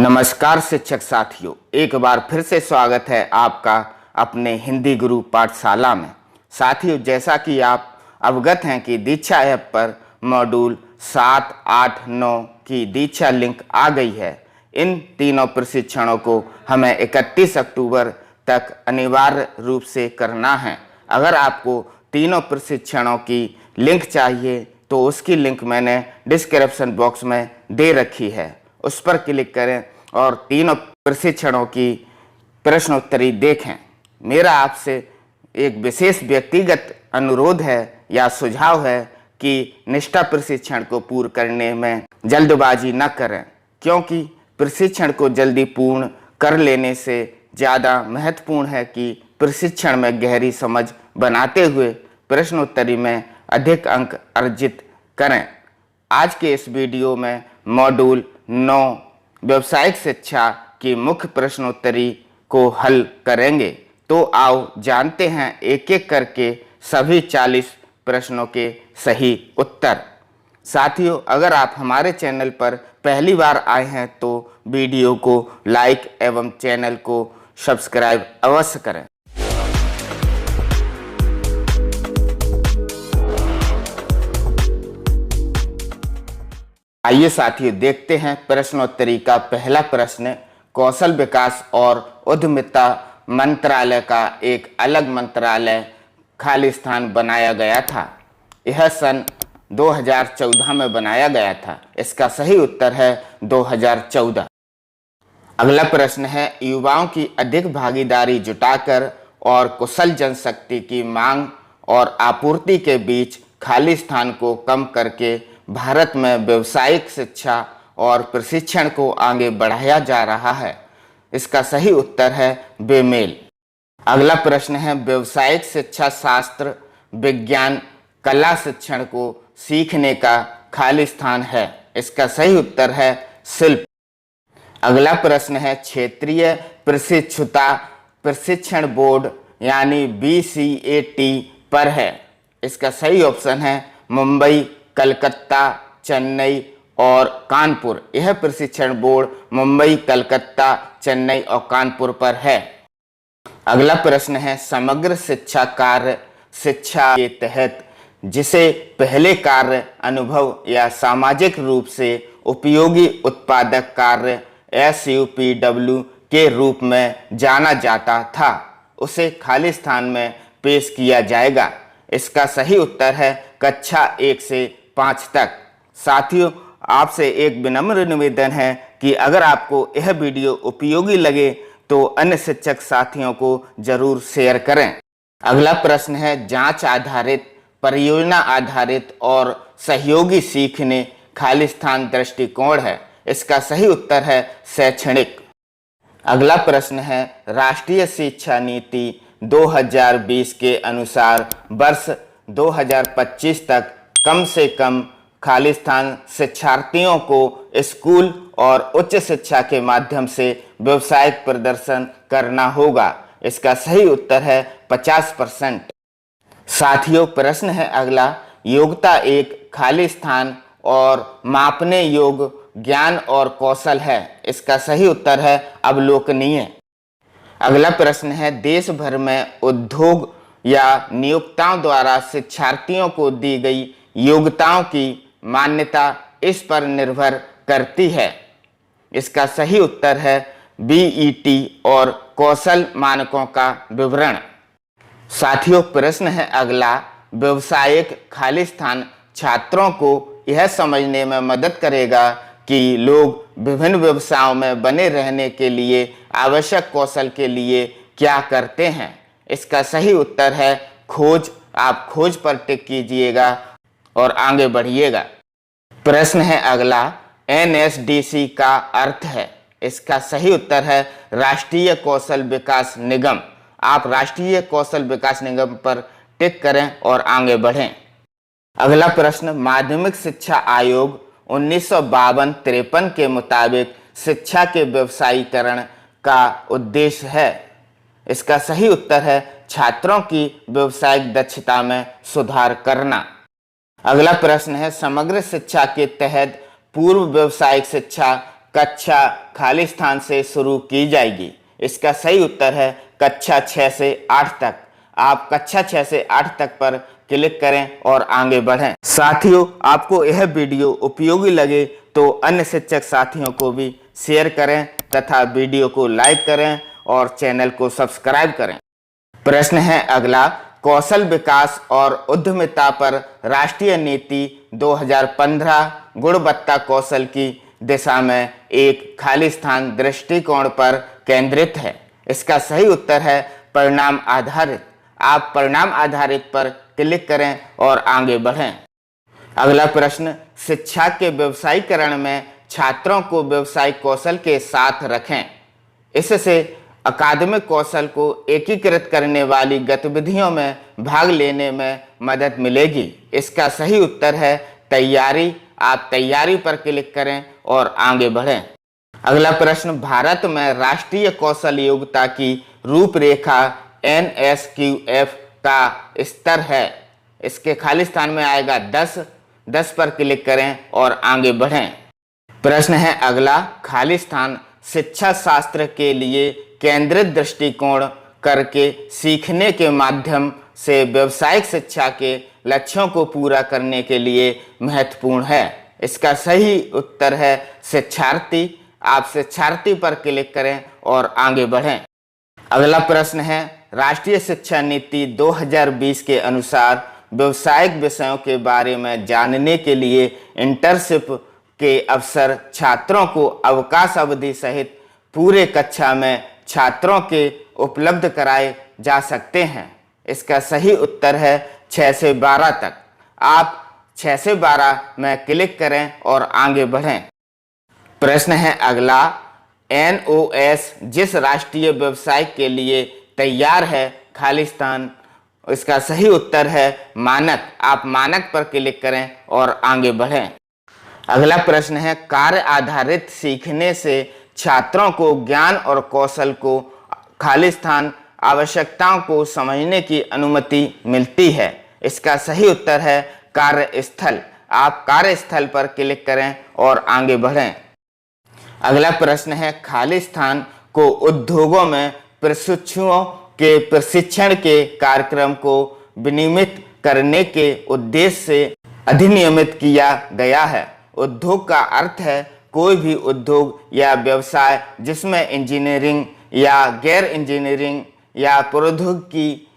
नमस्कार शिक्षक साथियों, एक बार फिर से स्वागत है आपका अपने हिंदी गुरु पाठशाला में। साथियों, जैसा कि आप अवगत हैं कि दीक्षा ऐप पर मॉड्यूल 7, 8, 9 की दीक्षा लिंक आ गई है। इन तीनों प्रशिक्षणों को हमें 31 अक्टूबर तक अनिवार्य रूप से करना है। अगर आपको तीनों प्रशिक्षणों की लिंक चाहिए तो उसकी लिंक मैंने डिस्क्रिप्शन बॉक्स में दे रखी है, उस पर क्लिक करें और तीनों प्रशिक्षणों की प्रश्नोत्तरी देखें। मेरा आपसे एक विशेष व्यक्तिगत अनुरोध है या सुझाव है कि निष्ठा प्रशिक्षण को पूर्ण करने में जल्दबाजी न करें, क्योंकि प्रशिक्षण को जल्दी पूर्ण कर लेने से ज़्यादा महत्वपूर्ण है कि प्रशिक्षण में गहरी समझ बनाते हुए प्रश्नोत्तरी में अधिक अंक अर्जित करें। आज के इस वीडियो में मॉड्यूल 9 व्यावसायिक शिक्षा की मुख्य प्रश्नोत्तरी को हल करेंगे। तो आओ जानते हैं एक एक करके सभी 40 प्रश्नों के सही उत्तर। साथियों, अगर आप हमारे चैनल पर पहली बार आए हैं तो वीडियो को लाइक एवं चैनल को सब्सक्राइब अवश्य करें। आइए साथियों, देखते हैं प्रश्नोत्तरी का पहला प्रश्न। कौशल विकास और उद्यमिता मंत्रालय का एक अलग मंत्रालय खाली स्थान बनाया गया था। यह सन 2014 में बनाया गया था। इसका सही उत्तर है 2014। अगला प्रश्न है, युवाओं की अधिक भागीदारी जुटाकर और कुशल जनशक्ति की मांग और आपूर्ति के बीच खाली स्थान को कम करके भारत में व्यावसायिक शिक्षा और प्रशिक्षण को आगे बढ़ाया जा रहा है। इसका सही उत्तर है बेमेल। अगला प्रश्न है, व्यावसायिक शिक्षा शास्त्र, विज्ञान, कला शिक्षण को सीखने का खाली स्थान है। इसका सही उत्तर है शिल्प। अगला प्रश्न है, क्षेत्रीय प्रशिक्षुता प्रशिक्षण बोर्ड यानी BCAT पर है। इसका सही ऑप्शन है मुंबई, कलकत्ता, चेन्नई और कानपुर। यह प्रशिक्षण बोर्ड मुंबई, कलकत्ता, चेन्नई और कानपुर पर है। अगला प्रश्न है, समग्र शिक्षा कार्य शिक्षा के तहत जिसे पहले कार्य अनुभव या सामाजिक रूप से उपयोगी उत्पादक कार्य SUPW के रूप में जाना जाता था, उसे खाली स्थान में पेश किया जाएगा। इसका सही उत्तर है कक्षा 1 से 5 तक। साथियों, आपसे एक विनम्र निवेदन है कि अगर आपको यह वीडियो उपयोगी लगे तो अन्य शिक्षक साथियों को जरूर शेयर करें। अगला प्रश्न है, जांच आधारित, परियोजना आधारित और सहयोगी सीखने खाली स्थान दृष्टिकोण है। इसका सही उत्तर है शैक्षणिक। अगला प्रश्न है, राष्ट्रीय शिक्षा नीति 2020 के अनुसार वर्ष 2025 तक कम से कम खाली स्थान शिक्षार्थियों को स्कूल और उच्च शिक्षा के माध्यम से व्यावसायिक प्रदर्शन करना होगा। इसका सही उत्तर है 50%। साथियों, प्रश्न है अगला, योग्यता एक खाली स्थान और मापने योग्य ज्ञान और कौशल है। इसका सही उत्तर है अवलोकनीय। अगला प्रश्न है, देश भर में उद्योग या नियोक्ताओं द्वारा शिक्षार्थियों को दी गई योग्यताओं की मान्यता इस पर निर्भर करती है। इसका सही उत्तर है BET और कौशल मानकों का विवरण। साथियों, प्रश्न है अगला, व्यावसायिक खाली स्थान छात्रों को यह समझने में मदद करेगा कि लोग विभिन्न व्यवसायों में बने रहने के लिए आवश्यक कौशल के लिए क्या करते हैं। इसका सही उत्तर है खोज। आप खोज पर टिक कीजिएगा और आगे बढ़िएगा। प्रश्न है अगला, NSDC का अर्थ है। इसका सही उत्तर है राष्ट्रीय कौशल विकास निगम। आप राष्ट्रीय कौशल विकास निगम पर टिक करें और आगे बढ़ें। अगला प्रश्न, माध्यमिक शिक्षा आयोग 1952-53 के मुताबिक शिक्षा के व्यवसायीकरण का उद्देश्य है। इसका सही उत्तर है छात्रों की व्यावसायिक दक्षता में सुधार करना। अगला प्रश्न है, समग्र शिक्षा के तहत पूर्व व्यावसायिक शिक्षा कक्षा खाली स्थान से शुरू की जाएगी? इसका सही उत्तर है कक्षा 6 से 8 तक। आप कक्षा 6 से 8 तक पर क्लिक करें और आगे बढ़ें। साथियों, आपको यह वीडियो उपयोगी लगे तो अन्य शिक्षक साथियों को भी शेयर करें तथा वीडियो को लाइक करें और चैनल को सब्सक्राइब करें। प्रश्न है अगला, कौशल विकास और उद्यमिता पर राष्ट्रीय नीति 2015 गुणवत्ता कौशल की दिशा में एक खाली स्थान दृष्टिकोण पर केंद्रित है। इसका सही उत्तर है परिणाम आधारित। आप परिणाम आधारित पर क्लिक करें और आगे बढ़ें। अगला प्रश्न, शिक्षा के व्यवसायीकरण में छात्रों को व्यवसायिक कौशल के साथ रखें। इससे अकादमिक कौशल को एकीकृत करने वाली गतिविधियों में भाग लेने में मदद मिलेगी। इसका सही उत्तर है तैयारी। आप तैयारी पर क्लिक करें और आगे बढ़ें। अगला प्रश्न, भारत में राष्ट्रीय कौशल योग्यता की रूपरेखा NSQF का स्तर है। इसके खाली स्थान में आएगा 10 पर क्लिक करें और आगे बढ़ें। प्रश्न है अगला, खाली स्थान शिक्षा शास्त्र के लिए केंद्रित दृष्टिकोण करके सीखने के माध्यम से व्यावसायिक शिक्षा के लक्ष्यों को पूरा करने के लिए महत्वपूर्ण है। इसका सही उत्तर है शिक्षार्थी। आप शिक्षार्थी पर क्लिक करें और आगे बढ़ें। अगला प्रश्न है, राष्ट्रीय शिक्षा नीति 2020 के अनुसार व्यावसायिक विषयों के बारे में जानने के लिए इंटर्नशिप के अवसर छात्रों को अवकाश अवधि सहित पूरे कक्षा में छात्रों के उपलब्ध कराए जा सकते हैं। इसका सही उत्तर है 6 से 12 तक। आप 6 से 12 में क्लिक करें और आगे बढ़ें। प्रश्न है अगला, NOS जिस राष्ट्रीय व्यवसाय के लिए तैयार है खाली स्थान। इसका सही उत्तर है मानक। आप मानक पर क्लिक करें और आगे बढ़ें। अगला प्रश्न है, कार्य आधारित सीखने से छात्रों को ज्ञान और कौशल को खाली स्थान आवश्यकताओं को समझने की अनुमति मिलती है। इसका सही उत्तर है कार्यस्थल। आप कार्यस्थल पर क्लिक करें और आगे बढ़ें। अगला प्रश्न है, खाली स्थान को उद्योगों में प्रशिक्षुओं के प्रशिक्षण के कार्यक्रम को विनियमित करने के उद्देश्य से अधिनियमित किया गया है। उद्योग का अर्थ है कोई भी उद्योग या व्यवसाय जिसमें इंजीनियरिंग या गैर इंजीनियरिंग या प्रौद्योगिकी।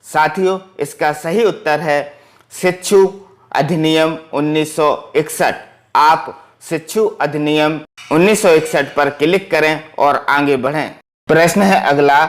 साथियों, इसका सही उत्तर है शिक्षु अधिनियम 1961। आप शिक्षु अधिनियम 1961 पर क्लिक करें और आगे बढ़ें। प्रश्न है अगला,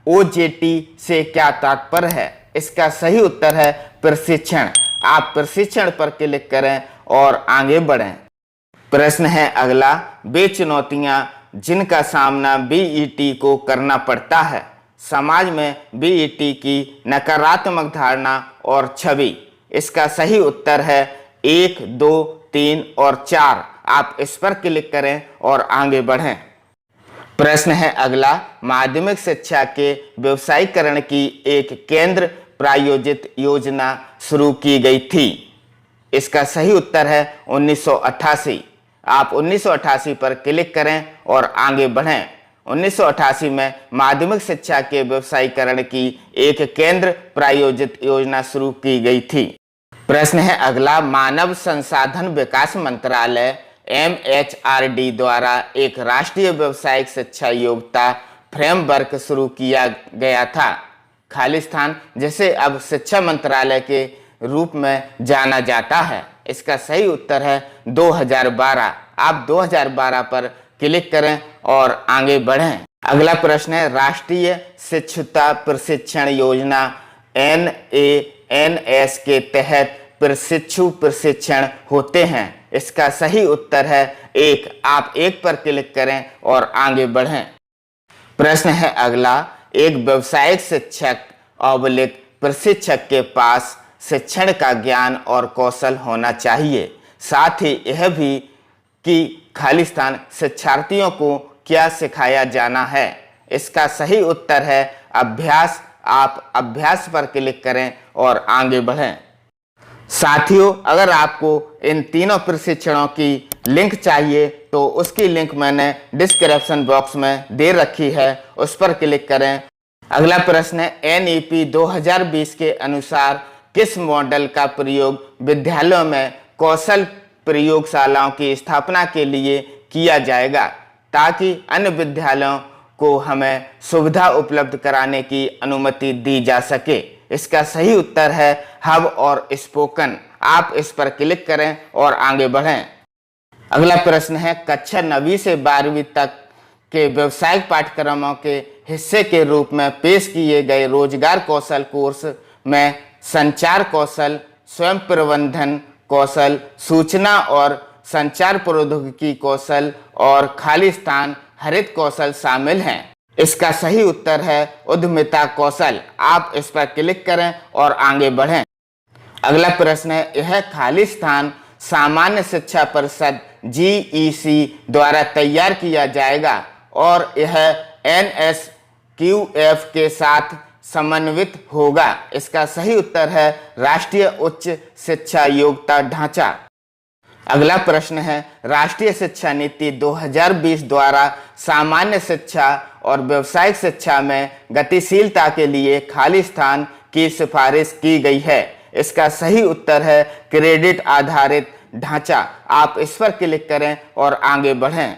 OJT से क्या तात्पर्य है? इसका सही उत्तर है प्रशिक्षण। आप प्रशिक्षण पर क्लिक करें और आगे बढ़ें। प्रश्न है अगला, वे चुनौतियां जिनका सामना BET को करना पड़ता है। समाज में BET की नकारात्मक धारणा और छवि। इसका सही उत्तर है 1, 2, 3 और 4। आप इस पर क्लिक करें और आगे बढ़ें। प्रश्न है अगला, माध्यमिक शिक्षा के व्यवसायीकरण की एक केंद्र प्रायोजित योजना शुरू की गई थी। इसका सही उत्तर है 1988। आप 1988 पर क्लिक करें और आगे बढ़ें। 1988 में माध्यमिक शिक्षा के व्यवसायीकरण की एक केंद्र प्रायोजित योजना शुरू की गई थी। प्रश्न है अगला, मानव संसाधन विकास मंत्रालय MHRD द्वारा एक राष्ट्रीय व्यावसायिक शिक्षा योग्यता फ्रेमवर्क शुरू किया गया था। खाली स्थान जिसे अब शिक्षा मंत्रालय के रूप में जाना जाता है। इसका सही उत्तर है 2012। आप 2012 पर क्लिक करें और आगे बढ़ें। अगला प्रश्न है, राष्ट्रीय शिक्षुता प्रशिक्षण योजना NANS के तहत प्रशिक्षु प्रशिक्षण होते हैं। इसका सही उत्तर है 1। आप 1 पर क्लिक करें और आगे बढ़ें। प्रश्न है अगला, एक व्यावसायिक शिक्षक प्रशिक्षक के पास शिक्षण का ज्ञान और कौशल होना चाहिए। साथ ही यह भी कि खाली स्थान शिक्षार्थियों को क्या सिखाया जाना है। इसका सही उत्तर है अभ्यास। आप अभ्यास पर क्लिक करें और आगे बढ़ें। साथियों, अगर आपको इन तीनों प्रशिक्षणों की लिंक चाहिए तो उसकी लिंक मैंने डिस्क्रिप्शन बॉक्स में दे रखी है, उस पर क्लिक करें। अगला प्रश्न है NEP 2020 के अनुसार किस मॉडल का प्रयोग विद्यालयों में कौशल प्रयोगशालाओं की स्थापना के लिए किया जाएगा ताकि अन्य विद्यालयों को हमें सुविधा उपलब्ध कराने की अनुमति दी जा सके। इसका सही उत्तर है हब और स्पोकन। आप इस पर क्लिक करें और आगे बढ़ें। अगला प्रश्न है कक्षा 9वीं से 12वीं तक के व्यावसायिक पाठ्यक्रमों के हिस्से के रूप में पेश किए गए रोजगार कौशल कोर्स में संचार कौशल, स्वयं प्रबंधन कौशल, सूचना और संचार प्रौद्योगिकी कौशल और खाली स्थान हरित कौशल शामिल हैं। इसका सही उत्तर है उद्यमिता कौशल। आप इस पर क्लिक करें और आगे बढ़ें। अगला प्रश्न है यह खाली स्थान सामान्य शिक्षा परिषद GEC द्वारा तैयार किया जाएगा और यह NSQF के साथ समन्वित होगा। इसका सही उत्तर है राष्ट्रीय उच्च शिक्षा योग्यता ढांचा। अगला प्रश्न है राष्ट्रीय शिक्षा नीति 2020 द्वारा सामान्य शिक्षा और व्यावसायिक शिक्षा में गतिशीलता के लिए खाली स्थान की सिफारिश की गई है। इसका सही उत्तर है क्रेडिट आधारित ढांचा। आप इस पर क्लिक करें और आगे बढ़ें।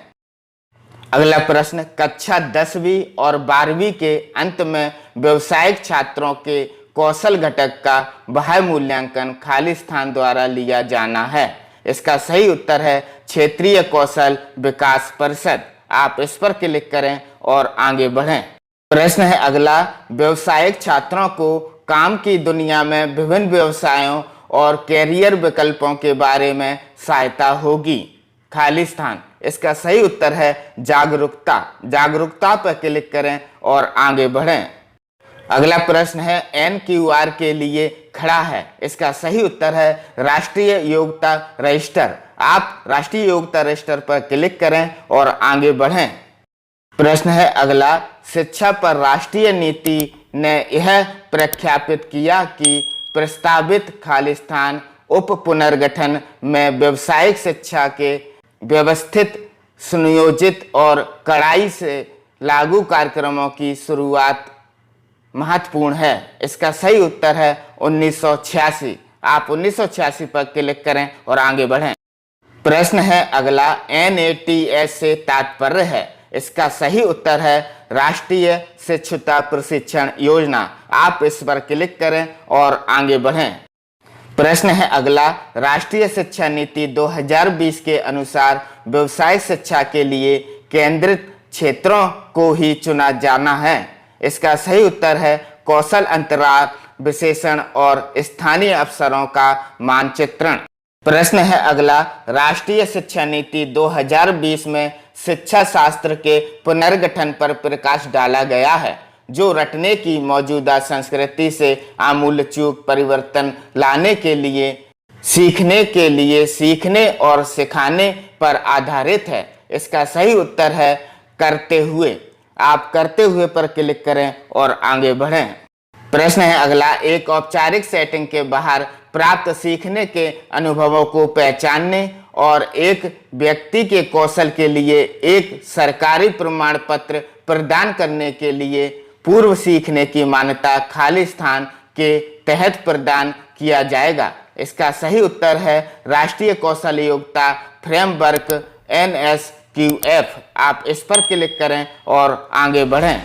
अगला प्रश्न कक्षा 10वीं और 12वीं के अंत में व्यावसायिक छात्रों के कौशल घटक का बाह्य मूल्यांकन खाली स्थान द्वारा लिया जाना है। इसका सही उत्तर है क्षेत्रीय कौशल विकास परिषद। आप इस पर क्लिक करें और आगे बढ़ें। प्रश्न है अगला व्यावसायिक छात्रों को काम की दुनिया में विभिन्न व्यवसायों और कैरियर विकल्पों के बारे में सहायता होगी। खाली स्थान। इसका सही उत्तर है जागरूकता। जागरूकता पर क्लिक करें और आगे बढ़ें। अगला प्रश्न है NQR के लिए खड़ा है। इसका सही उत्तर है राष्ट्रीय योग्यता रजिस्टर। आप राष्ट्रीय योग्यता रजिस्टर पर क्लिक करें और आगे बढ़ें। प्रश्न है अगला शिक्षा पर राष्ट्रीय नीति ने यह प्रख्यापित किया कि प्रस्तावित खाली स्थान उप पुनर्गठन में व्यावसायिक शिक्षा के व्यवस्थित, सुनियोजित और कड़ाई से लागू कार्यक्रमों की शुरुआत महत्वपूर्ण है। इसका सही उत्तर है 1986। आप 1986 पर क्लिक करें और आगे बढ़ें। प्रश्न है अगला NATS से तात्पर्य है। इसका सही उत्तर है राष्ट्रीय शिक्षुता प्रशिक्षण योजना। आप इस पर क्लिक करें और आगे बढ़ें। प्रश्न है अगला राष्ट्रीय शिक्षा नीति 2020 के अनुसार व्यवसायिक शिक्षा के लिए केंद्रित क्षेत्रों को ही चुना जाना है। इसका सही उत्तर है कौशल अंतराल विशेषण और स्थानीय अवसरों का मानचित्रण। प्रश्न है अगला राष्ट्रीय शिक्षा नीति 2020 में शिक्षा शास्त्र के पुनर्गठन पर प्रकाश डाला गया है जो रटने की मौजूदा संस्कृति से आमूलचूल परिवर्तन लाने के लिए सीखने और सिखाने पर आधारित है। इसका सही उत्तर है करते हुए। आप करते हुए पर क्लिक करें और आगे बढ़ें। प्रश्न है अगला एक औपचारिक सेटिंग के बाहर प्राप्त सीखने के अनुभवों को पहचानने और एक व्यक्ति के कौशल के लिए एक सरकारी प्रमाण पत्र प्रदान करने के लिए पूर्व सीखने की मान्यता खाली स्थान के तहत प्रदान किया जाएगा। इसका सही उत्तर है राष्ट्रीय कौशल योग्यता फ्रेमवर्क NSQF। आप इस पर क्लिक करें और आगे बढ़ें।